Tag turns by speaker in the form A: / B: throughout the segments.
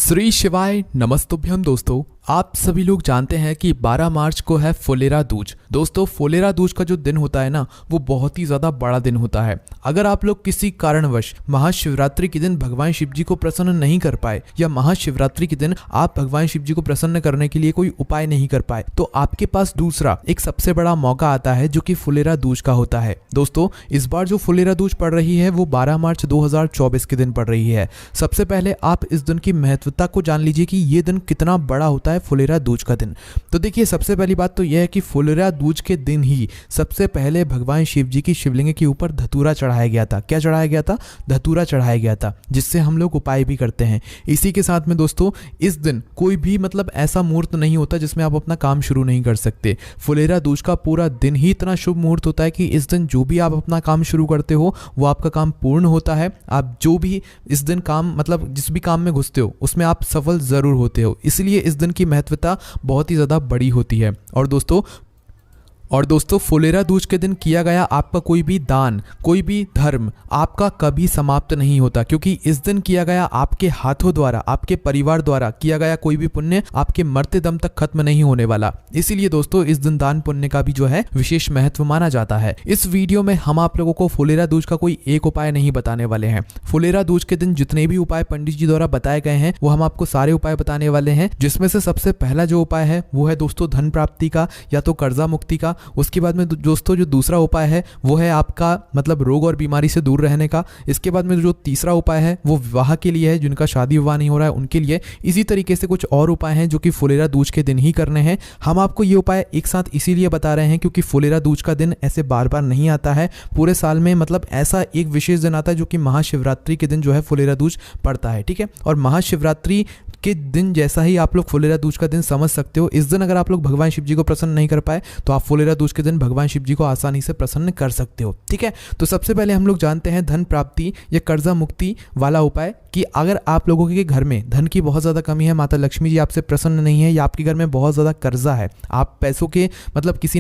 A: श्री शिवाय नमस्तुभ्यम। दोस्तों, आप सभी लोग जानते हैं कि 12 मार्च को है फुलेरा दूज। दोस्तों, फुलेरा दूज का जो दिन होता है ना, वो बहुत ही ज़्यादा बड़ा दिन होता है। अगर आप लोग किसी कारणवश महाशिवरात्रि के दिन भगवान शिव जी को प्रसन्न नहीं कर पाए या महाशिवरात्रि के दिन आप भगवान शिव जी को प्रसन्न करने के लिए कोई उपाय नहीं कर पाए, तो आपके पास दूसरा एक सबसे बड़ा मौका आता है जो कि फुलेरा दूज का होता है। दोस्तों, इस बार जो फुलेरा दूज पड़ रही है वो 12 मार्च 2024 के दिन पड़ रही है। सबसे पहले आप इस दिन की महत्वता को जान लीजिए कि ये दिन कितना बड़ा होता है, फुलेरा दूज का दिन। तो देखिए, सबसे पहली बात तो यह है कि फुलेरा दूज के दिन ही सबसे पहले भगवान शिव जी की शिवलिंग के ऊपर धतूरा चढ़ाया गया था। क्या चढ़ाया गया था? धतूरा चढ़ाया गया था, जिससे हम लोग उपाय भी करते हैं। इसी के साथ में दोस्तों, इस दिन कोई भी ऐसा मुहूर्त नहीं होता जिसमें आप अपना काम शुरू नहीं कर सकते। फुलेरा दूज का पूरा दिन ही इतना शुभ मुहूर्त होता है कि इस दिन जो भी आप अपना काम शुरू करते हो वो आपका काम पूर्ण होता है। आप जो भी इस दिन काम जिस भी काम में घुसते हो उसमें आप सफल जरूर होते हो। इसलिए इस दिन की महत्वता बहुत ही ज़्यादा बड़ी होती है। और दोस्तों फुलेरा दूज के दिन किया गया आपका कोई भी दान, कोई भी धर्म आपका कभी समाप्त नहीं होता, क्योंकि इस दिन किया गया आपके हाथों द्वारा, आपके परिवार द्वारा किया गया कोई भी पुण्य आपके मरते दम तक खत्म नहीं होने वाला। इसीलिए दोस्तों, इस दिन दान पुण्य का भी विशेष महत्व माना जाता है। इस वीडियो में हम आप लोगों को फुलेरा दूज का कोई एक उपाय नहीं बताने वाले हैं। फुलेरा दूज के दिन जितने भी उपाय पंडित जी द्वारा बताए गए हैं वो हम आपको सारे उपाय बताने वाले हैं, जिसमें से सबसे पहला जो उपाय है वो है दोस्तों धन प्राप्ति का या तो कर्जा मुक्ति का। उसके बाद में दोस्तों जो दूसरा उपाय है वो है आपका रोग और बीमारी से दूर रहने का। इसके बाद में जो तीसरा उपाय है वो विवाह के लिए है, जिनका शादी विवाह नहीं हो रहा है उनके लिए। इसी तरीके से कुछ और उपाय हैं जो कि फुलेरा दूज के दिन ही करने हैं। हम आपको ये उपाय एक साथ इसीलिए बता रहे हैं क्योंकि फुलेरा दूज का दिन ऐसे बार बार नहीं आता है पूरे साल में। ऐसा एक विशेष दिन आता है जो कि महाशिवरात्रि के दिन फुलेरा दूज पड़ता है। ठीक है, और महाशिवरात्रि के दिन जैसा ही आप लोग फुलेरा दूज का दिन समझ सकते हो। इस दिन अगर आप लोग भगवान शिव जी को प्रसन्न नहीं कर पाए तो आप फुलेरा दूज के दिन भगवान शिव जी को आसानी से प्रसन्न कर सकते हो। ठीक है, तो सबसे पहले हम लोग जानते हैं धन प्राप्ति या कर्जा मुक्ति वाला उपाय कि अगर आप लोगों के घर में धन की बहुत ज़्यादा कमी है, माता लक्ष्मी जी आपसे प्रसन्न नहीं है या आपके घर में बहुत ज़्यादा कर्जा है, आप पैसों के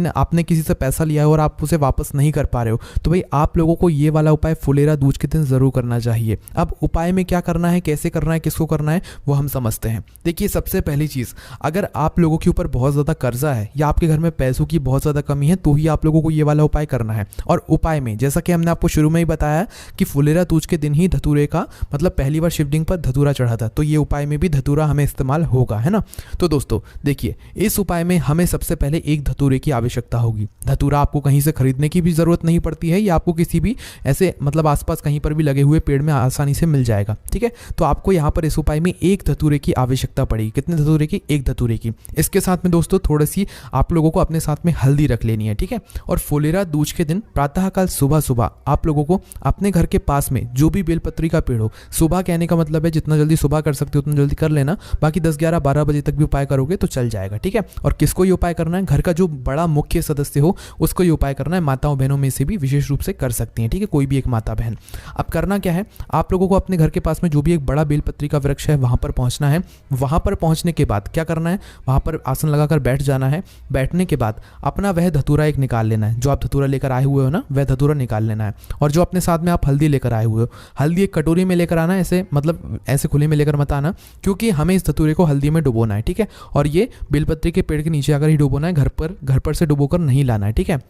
A: आपने किसी से पैसा लिया है और आप उसे वापस नहीं कर पा रहे हो, तो भाई आप लोगों को ये वाला उपाय फुलेरा दूज के दिन ज़रूर करना चाहिए। अब उपाय में क्या करना है, कैसे करना है, किसको करना है, वो हम समझते हैं। देखिए, सबसे पहली चीज़, अगर आप लोगों के ऊपर बहुत ज़्यादा कर्जा है या आपके घर में पैसों की बहुत ज़्यादा कमी है तो ही आप लोगों को ये वाला उपाय करना है। और उपाय में जैसा कि हमने आपको शुरू में ही बताया कि फुलेरा दूज के दिन ही धतूरे का पहली बार शिवलिंग पर धतूरा चढ़ा था, तो ये उपाय में भी धतूरा हमें इस्तेमाल होगा, है ना। तो दोस्तों देखिए, इस उपाय में हमें सबसे पहले एक धतूरे की आवश्यकता होगी। धतूरा आपको कहीं से खरीदने की भी जरूरत नहीं पड़ती है, या आपको किसी भी ऐसे आसपास कहीं पर भी लगे हुए पेड़ में आसानी से मिल जाएगा। ठीक है, तो आपको यहाँ पर इस उपाय में एक धतूरे की आवश्यकता पड़ेगी। कितने धतूरे की? एक धतूरे की। इसके साथ में दोस्तों थोड़ी सी आप लोगों को अपने साथ में हल्दी रख लेनी है। ठीक है, और फुलेरा दूज के दिन प्रातःकाल सुबह सुबह आप लोगों को अपने घर के पास में जो भी बेलपत्री का पेड़ हो, सुबह कहने का मतलब है जितना जल्दी सुबह कर सकते हो उतना जल्दी कर लेना, बाकी 10, 11, 12 बजे तक भी उपाय करोगे तो चल जाएगा। ठीक है, और किसको ये उपाय करना है? घर का जो बड़ा मुख्य सदस्य हो उसको ये उपाय करना है। माताओं बहनों में से भी विशेष रूप से कर सकती हैं। ठीक है, कोई भी एक माता बहन। अब करना क्या है, आप लोगों को अपने घर के पास में जो भी एक बड़ा बेलपत्री का वृक्ष है वहां पर पहुंचना है। वहां पर पहुंचने के बाद क्या करना है, वहां पर आसन लगाकर बैठ जाना है। बैठने के बाद अपना वह धतूरा एक निकाल लेना है, जो आप धतूरा लेकर आए हुए हो ना, वह धतूरा निकाल लेना है। और जो अपने साथ में आप हल्दी लेकर आए हुए हो, हल्दी एक कटोरी में लेकर आना, ऐसे खुले में लेकर मत आना, क्योंकि हमें इस धतूरे को हल्दी में डुबोना है। ठीक है, और ये बेलपत्री के पेड़ के नीचे आकर ही डुबोना है, घर पर से डुबोकर नहीं लाना है। ठीक है,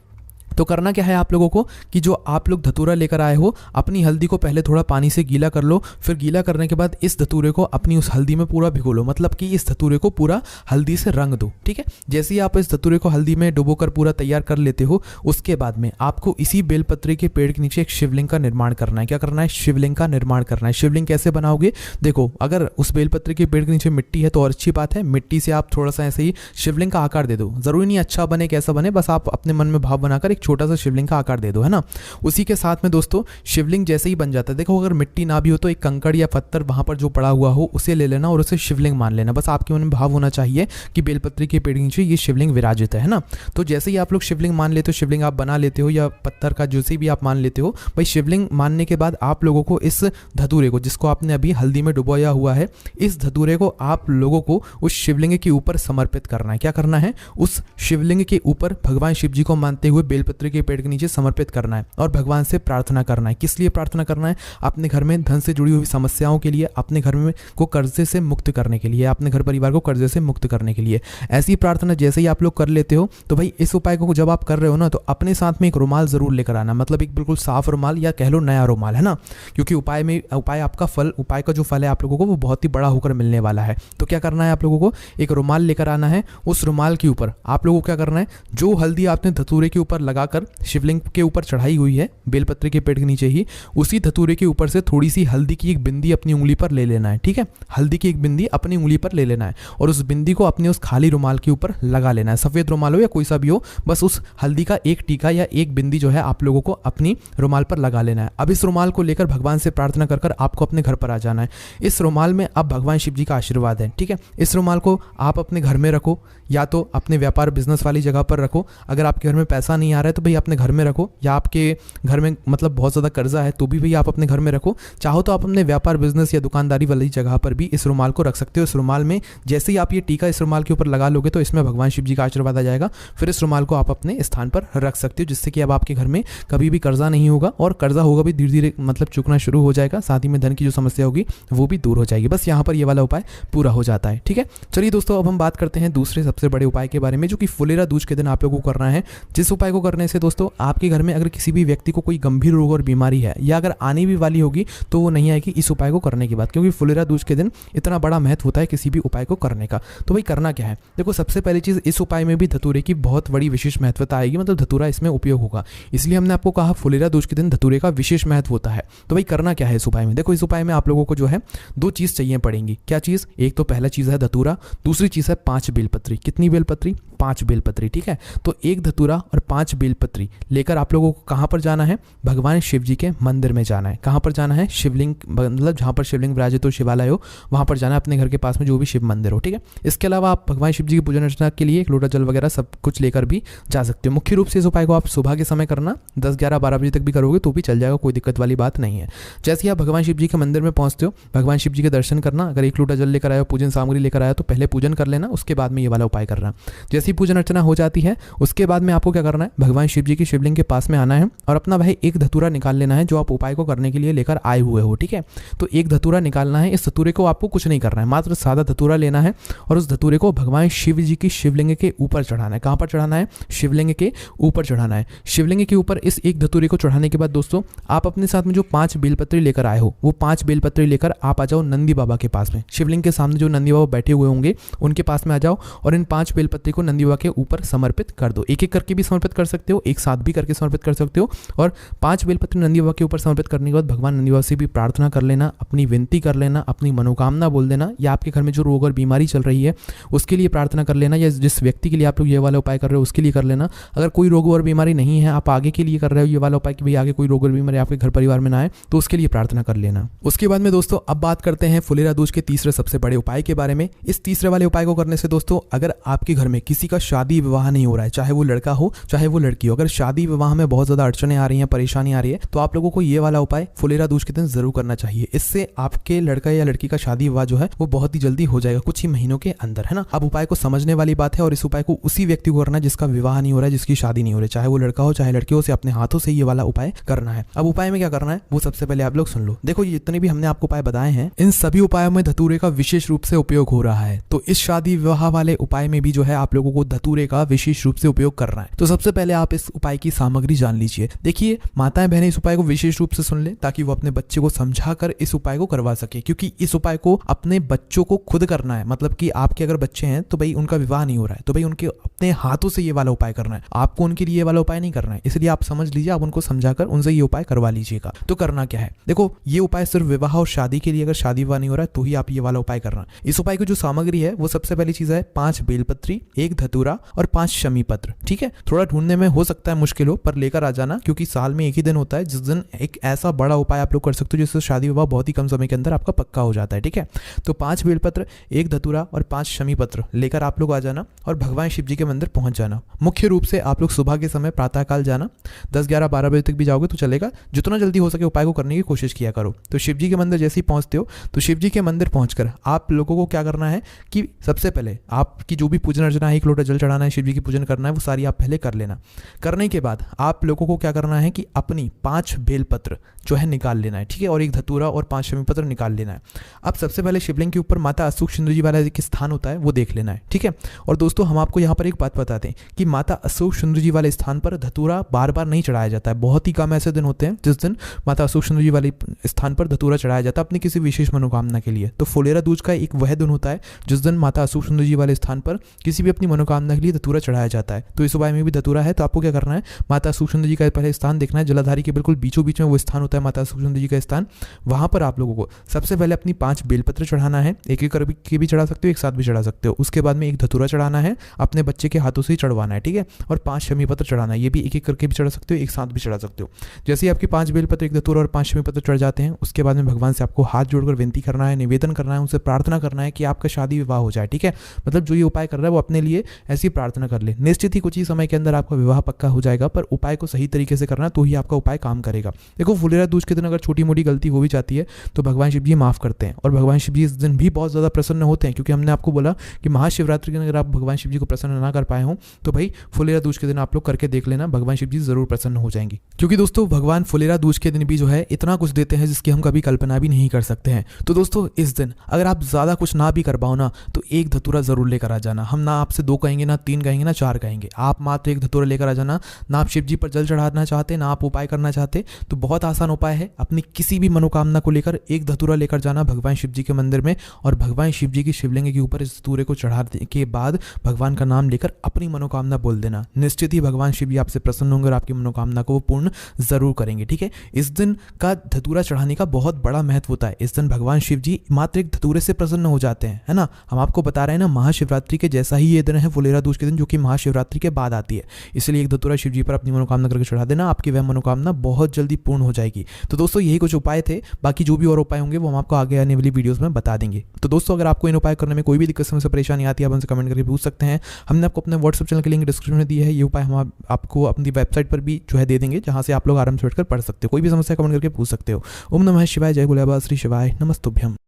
A: तो करना क्या है आप लोगों को कि जो आप लोग धतूरा लेकर आए हो, अपनी हल्दी को पहले थोड़ा पानी से गीला कर लो। फिर गीला करने के बाद इस धतूरे को अपनी उस हल्दी में पूरा भिगो लो, कि इस धतूरे को पूरा हल्दी से रंग दो। ठीक है, जैसे ही आप इस धतूरे को हल्दी में डुबोकर पूरा तैयार कर लेते हो, उसके बाद में आपको इसी बेलपत्री के पेड़ के नीचे एक शिवलिंग का निर्माण करना है। क्या करना है? शिवलिंग का निर्माण करना है। शिवलिंग कैसे बनाओगे? देखो, अगर उस बेलपत्री के पेड़ के नीचे मिट्टी है तो और अच्छी बात है, मिट्टी से आप थोड़ा सा ऐसे ही शिवलिंग का आकार दे दो। जरूरी नहीं अच्छा बने कैसा बने, बस आप अपने मन में भाव बनाकर एक छोटा सा शिवलिंग का आकार दे दो, है ना। उसी के साथ में दोस्तों शिवलिंग जैसे ही बन जाता है, देखो अगर मिट्टी ना भी हो तो एक कंकड़ या पत्थर वहां पर जो पड़ा हुआ हो उसे ले लेना और उसे शिवलिंग मान लेना। बस आपके मन में भाव होना चाहिए कि बेलपत्री के पेड़ के नीचे ये शिवलिंग विराजित है ना। तो जैसे ही आप लोग शिवलिंग मान लेते हो, शिवलिंग आप बना लेते हो या पत्थर का जैसे भी आप मान लेते हो, भाई शिवलिंग मानने के बाद आप लोगों को इस धतूरे को, जिसको आपने अभी हल्दी में डुबोया हुआ है, इस धतूरे को आप लोगों को उस शिवलिंग के ऊपर समर्पित करना है। क्या करना है? उस शिवलिंग के ऊपर भगवान शिव जी को मानते हुए बेलपत्री बेलपत्र के पेड़ के नीचे समर्पित करना है और भगवान से प्रार्थना करना है। किस लिए प्रार्थना करना है? अपने घर में धन से जुड़ी हुई समस्याओं के लिए, अपने घर में को कर्जे से मुक्त करने के लिए, अपने घर परिवार को कर्जे से मुक्त करने के लिए। ऐसी प्रार्थना जैसे ही आप लोग कर लेते हो तो भाई इस उपाय को जब आप कर रहे हो ना, तो अपने साथ में एक रुमाल जरूर लेकर आना, मतलब एक बिल्कुल साफ रुमाल या कह लो नया रुमाल, है ना, क्योंकि उपाय आपका फल, उपाय का जो फल है आप लोगों को वो बहुत ही बड़ा होकर मिलने वाला है। तो क्या करना है आप लोगों को? एक रुमाल लेकर आना है। उस रुमाल के ऊपर आप लोगों को क्या करना है, जो हल्दी आपने धतूरे के ऊपर लगाकर शिवलिंग के ऊपर चढ़ाई हुई है बेलपत्र के पेड़ के नीचे ही, उसी धतूरे के ऊपर से थोड़ी सी हल्दी की एक बिंदी अपनी उंगली पर ले लेना है। ठीक है, हल्दी की एक बिंदी अपनी उंगली पर ले लेना है और उस बिंदी को अपने उस खाली रुमाल के ऊपर लगा लेना है। सफेद रुमाल हो या कोई सा भी हो, बस उस हल्दी का एक टीका या एक बिंदी जो है आप लोगों को अपनी रुमाल पर लगा लेना है। अब इस रुमाल को लेकर भगवान से प्रार्थना कर कर आपको अपने घर पर आ जाना है। इस रुमाल में अब भगवान शिव जी का आशीर्वाद है। ठीक है, इस रुमाल को आप अपने घर में रखो, या तो अपने व्यापार बिजनेस वाली जगह पर रखो। अगर आपके घर में पैसा नहीं आ रहा है तो भाई अपने घर में रखो, या आपके घर में मतलब बहुत ज़्यादा कर्जा है तो भी भाई आप अपने घर में रखो। चाहो तो आप अपने व्यापार बिजनेस या दुकानदारी वाली जगह पर भी इस रुमाल को रख सकते हो। इस रुमाल में जैसे ही आप ये टीका इस रुमाल के ऊपर लगा लोगे तो इसमें भगवान शिव जी का आशीर्वाद आ जाएगा। फिर इस रुमाल को आप अपने स्थान पर रख सकते हो, जिससे कि अब आपके घर में कभी भी कर्जा नहीं होगा, और कर्जा होगा भी धीरे धीरे मतलब चुकना शुरू हो जाएगा। साथ ही में धन की जो समस्या होगी वो भी दूर हो जाएगी। बस यहाँ पर ये वाला उपाय पूरा हो जाता है। ठीक है, चलिए दोस्तों अब हम बात करते हैं दूसरे सबसे बड़े उपाय के बारे में, जो कि फुलेरा दूज के दिन आप लोगों को करना है। जिस उपाय को करने से दोस्तों आपके घर में अगर किसी भी व्यक्ति को कोई गंभीर रोग और बीमारी है, या अगर आने भी वाली होगी तो वो नहीं आएगी इस उपाय को करने के बाद, क्योंकि फुलेरा दूज के दिन इतना बड़ा महत्व होता है किसी भी उपाय को करने का। तो भाई करना क्या है? देखो, सबसे पहली चीज़, इस उपाय में भी धतूरे की बहुत बड़ी विशेष महत्वता आएगी, मतलब धतूरा इसमें उपयोग होगा। इसलिए हमने आपको कहा फुलेरा दूज के दिन धतूरे का विशेष महत्व होता है। तो भाई करना क्या है इस उपाय में? देखो, इस उपाय में आप लोगों को जो है दो चीज़ चाहिए पड़ेंगी। क्या चीज़? एक तो पहला चीज़ है धतूरा, दूसरी चीज़ है 5 बेलपत्री। कितनी बेलपत्री? 5 बेलपत्री। ठीक है, तो एक धतूरा और 5 बेलपत्री लेकर आप लोगों को कहाँ पर जाना है? भगवान शिव जी के मंदिर में जाना है। कहाँ पर जाना है? शिवलिंग, मतलब जहाँ पर शिवलिंग विराजित हो, शिवालय हो, वहाँ पर जाना है, अपने घर के पास में जो भी शिव मंदिर हो। ठीक है, इसके अलावा आप भगवान शिव जी की पूजन अर्चना के लिए एक लोटा जल वगैरह सब कुछ लेकर भी जा सकते हो। मुख्य रूप से इस उपाय को आप सुबह के समय करना, 10, 11, 12 बजे तक भी करोगे तो भी चल जाएगा, कोई दिक्कत वाली बात नहीं है। जैसे ही आप भगवान शिव जी के मंदिर में पहुंचते हो, भगवान शिव जी के दर्शन करना। अगर एक लोटा जल लेकर आए हो, पूजन सामग्री लेकर आया तो पहले पूजन कर लेना, उसके बाद में ये वाला उपाय करना। जैसे ही पूजन अर्चना हो जाती है उसके बाद में आपको क्या करना है? भगवान शिव जी की शिवलिंग के पास में आना है और अपना भाई एक धतूरा निकाल लेना है जो आप उपाय को करने के लिए लेकर आए हुए हो। ठीक है, तो एक धतूरा निकालना है। इस धतूरे को आपको कुछ नहीं करना है, मात्र सादा धतूरा लेना है और उस धतूरे को भगवान शिव जी की शिवलिंग के ऊपर चढ़ाना है। कहाँ पर चढ़ाना है? शिवलिंग के ऊपर चढ़ाना है। शिवलिंग के ऊपर इस एक धतूरे को चढ़ाने के बाद दोस्तों आप अपने साथ में जो 5 बेलपत्री लेकर आए हो, वो 5 बेलपत्री लेकर आप आ जाओ नंदी बाबा के पास में। शिवलिंग के सामने जो नंदी बाबा बैठे हुए होंगे उनके पास में आ जाओ और इन 5 बेलपत्री को नंदी बाबा के ऊपर समर्पित कर दो। एक एक करके भी समर्पित कर सकते हो, एक साथ भी करके समर्पित कर सकते हो। और 5 बेलपत्री नंदी बाबा के ऊपर समर्पित करने के बाद भगवान नंदी बाबा से भी प्रार्थना कर लेना, अपनी विनती कर लेना, अपनी मनोकामना बोल देना, या आपके घर में जो रोग और बीमारी चल रही है उसके लिए प्रार्थना कर लेना, या जिस व्यक्ति के लिए आप लोग ये वाला उपाय कर रहे हो उसके लिए कर लेना। अगर कोई रोग और बीमारी नहीं है, आप आगे के लिए कर रहे हो ये वाला उपाय कि भाई आगे कोई रोग और बीमारी आपके घर परिवार में ना आए, तो उसके लिए प्रार्थना कर लेना। उसके बाद में दोस्तों अब बात करते हैं फुलेरा दूज के तीसरे सबसे बड़े उपाय के बारे में। इस तीसरे वाले उपाय को करने से दोस्तों अगर आपके घर में किसी का शादी विवाह नहीं हो रहा है, चाहे वो लड़का हो चाहे वो लड़की हो, अगर शादी विवाह में बहुत ज्यादा अड़चने आ रही हैं, परेशानी आ रही है, तो आप लोगों को ये वाला उपाय फुलेरा दूज के दिन जरूर करना चाहिए। इससे आपके लड़का या लड़की का शादी विवाह जो है वो बहुत ही जल्दी हो जाएगा, कुछ ही महीनों के अंदर, है ना। अब उपाय को समझने वाली बात है और इस उपाय को उसी व्यक्ति को करना है जिसका विवाह नहीं हो रहा है, जिसकी शादी नहीं हो रही, चाहे वो लड़का हो चाहे लड़की हो, उसे अपने हाथों से ये वाला उपाय करना है। अब उपाय में क्या करना है वो सबसे पहले आप लोग सुन लो। देखो, जितने भी हमने आपको उपाय बताए हैं इन सभी उपायों में धतूरे का विशेष रूप से उपयोग हो रहा है। तो इस शादी विवाह वाले उपाय में भी जो है आप लोगों को धतूरे का विशेष रूप से उपयोग करना है। तो सबसे पहले आप इस उपाय की सामग्री जान लीजिए। देखिए, माताएं बहनें इस उपाय को विशेष रूप से सुन ले ताकि वो अपने बच्चे को समझाकर इस उपाय को करवा सके, क्योंकि इस उपाय को अपने बच्चों को खुद करना है। मतलब कि आपके अगर बच्चे हैं तो भाई उनका विवाह नहीं हो रहा है तो भाई उनके अपने हाथों से ये वाला उपाय करना है, आपको उनके लिए ये वाला उपाय नहीं करना है। इसलिए आप समझ लीजिए, आप उनको समझाकर उनसे ये उपाय करवा लीजिएगा। तो करना क्या है? देखो, ये उपाय सिर्फ विवाह और शादी के लिए, अगर शादी विवाह नहीं हो रहा है तो ही आप ये वाला उपाय करना। इस उपाय की जो सामग्री है वो सबसे पहली चीज है 5 बेलपत्री, 1 धतूरा और 5 शमी पत्र। ठीक है, थोड़ा ढूंढने में हो सकता है मुश्किल हो, पर लेकर आ जाना, क्योंकि साल में एक ही दिन होता है जिस दिन एक ऐसा बड़ा उपाय आप लोग कर सकते हो जिससे शादी विवाह बहुत ही कम समय के अंदर आपका पक्का हो जाता है। ठीक है, तो 5 बेलपत्र, 1 धतूरा और 5 शमी पत्र लेकर आप लोग आ जाना और भगवान शिव जी के मंदिर पहुंच जाना। मुख्य रूप से आप लोग सुबह के समय प्रातःकाल जाना, 10, 11, 12 बजे तक भी जाओगे तो चलेगा, जितना जल्दी हो सके उपाय को करने की कोशिश किया करो। तो शिव जी के मंदिर जैसे ही पहुंचते हो तो शिव जी के मंदिर पहुंचकर आप लोगों को क्या करना है कि सबसे पहले आपकी जो भी पूजन अर्चना है, 1 लोटा जल चढ़ाना है, शिव जी की पूजन करना है, वो सारी आप पहले कर लेना। करने के बाद आप लोगों को क्या करना है कि अपनी 5 बेलपत्र जो है निकाल लेना है, ठीक है, और एक धतूरा और 5 शमी पत्र निकाल लेना है। अब सबसे पहले शिवलिंग के ऊपर माता अशोक सुंदर जी वाला एक स्थान होता है वो देख लेना है, ठीक है। और दोस्तों हम आपको यहाँ पर एक बात बताते हैं कि माता अशोक सुंदर जी वाले स्थान पर धतूरा बार बार नहीं चढ़ाया जाता है। बहुत ही कम ऐसे दिन होते हैं जिस दिन माता अशोक सुंदर जी वाले स्थान पर धतूरा चढ़ाया जाता है अपनी किसी विशेष मनोकामना के लिए। तो फुलेरा दूज का एक वह दिन होता है जिस दिन माता अशोक सुंदर जी वाले स्थान पर किसी भी अपनी मनोकामना के लिए धतूरा चढ़ाया जाता है। तो इस उपाय में भी धतूरा है, तो आपको क्या करना है, माता अशोक सुंदर जी का पहले स्थान देखना है, जलाधारी के बिल्कुल बीचों बीच में वो स्थान होता है माता अशोक सुंदर जी का स्थान। वहां पर आप लोगों को सबसे पहले अपनी 5 बेलपत्र चढ़ाना है, एक एक करके भी चढ़ा सकते हो, एक साथ भी चढ़ा सकते हो। उसके बाद में एक धतूरा चढ़ाना है, अपने बच्चे के हाथों से ही चढ़वाना है, ठीक है, और 5 शमी पत्र चढ़ाना है, ये भी एक एक करके भी चढ़ा सकते हो, एक साथ भी चढ़ा सकते हो। जैसे ही आपके 5 बेलपत्र, एक धतूरा और 5 शमी पत्र चढ़ जाते हैं, उसके बाद में भगवान से आपको हाथ जोड़कर विनती करना है, निवेदन करना है, उनसे प्रार्थना करना है कि आपका शादी विवाह हो जाए, ठीक है। मतलब जो ये उपाय कर रहा है वो अपने लिए ऐसी प्रार्थना कर ले, निश्चित ही कुछ ही समय के अंदर आपका विवाह पक्का हो जाएगा। पर उपाय को सही तरीके से करना तो ही आपका उपाय काम करेगा। देखो फुलेरा दूज के दिन अगर छोटी मोटी गलती हो भी जाती है तो भगवान शिव जी माफ करते हैं, और भगवान शिव जी इस दिन भी बहुत ज़्यादा प्रसन्न होते हैं, क्योंकि हमने आपको बोला कि महाशिवरात्रि के दिन अगर आप भगवान शिव जी को प्रसन्न ना कर पाए हो तो भाई फुलेरा दूज के दिन आप लोग करके देख लेना, भगवान शिव जी जरूर प्रसन्न हो जाएंगे। क्योंकि दोस्तों भगवान फुलेरा दूज के दिन भी जो है इतना कुछ देते हैं जिसकी हम कभी कल्पना भी नहीं कर सकते हैं। तो दोस्तों इस दिन अगर आप ज़्यादा कुछ ना भी कर पाओ ना तो एक धतूरा जरूर लेकर आ जाना। हम ना आपसे 2 कहेंगे, ना 3 कहेंगे, ना 4 कहेंगे, आप मात्र एक धतूरा लेकर आ जाना। ना आप शिव जी पर जल चढ़ाना चाहते, ना आप उपाय करना चाहते, तो बहुत आसान उपाय है, अपनी किसी भी मनोकामना को लेकर एक धतूरा लेकर जाना भगवान शिव जी के मंदिर में, और भगवान शिव जी की शिवलिंग के ऊपर इस धतूरे को चढ़ाने के बाद भगवान का नाम लेकर अपनी मनोकामना बोल देना। निश्चित ही भगवान शिव जी आपसे प्रसन्न होंगे और आपकी मनोकामना को वो पूर्ण जरूर करेंगे, ठीक है। इस दिन का धतूरा चढ़ाने का बहुत बड़ा महत्व होता है। इस दिन भगवान शिव जी मात्र एक धतूरे से प्रसन्न हो जाते हैं, है ना। हम आपको बता रहे हैं ना, महाशिवरात्रि के जैसा ही ये दिन है फुलेरा दूज के दिन, जो कि महाशिवरात्रि के बाद आती है। इसलिए एक धतूरा शिव जी पर अपनी मनोकामना करके चढ़ा देना, आपकी वह मनोकामना बहुत जल्दी पूर्ण हो जाएगी। तो दोस्तों यही कुछ उपाय थे, बाकी जो भी और उपाय होंगे वो हम आपको आगे आने वाली वीडियोस में बता देंगे। तो दोस्तों अगर आपको इन उपाय करने में कोई भी दिक्कत समस्या परेशानी आती है आप हमसे कमेंट करके पूछ सकते हैं। हमने आपको अपने व्हाट्सएप चैनल की लिंक डिस्क्रिप्शन में दी है, ये उपाय हम आपको अपनी वेबसाइट पर भी जो है दे देंगे, जहां से आप लोग आराम से बैठकर पढ़ सकते हो। कोई भी समस्या कमेंट करके पूछ सकते हो। ओम नमः शिवाय, जय भोले बाबा, श्री शिवाय नमस्तुभ्यम।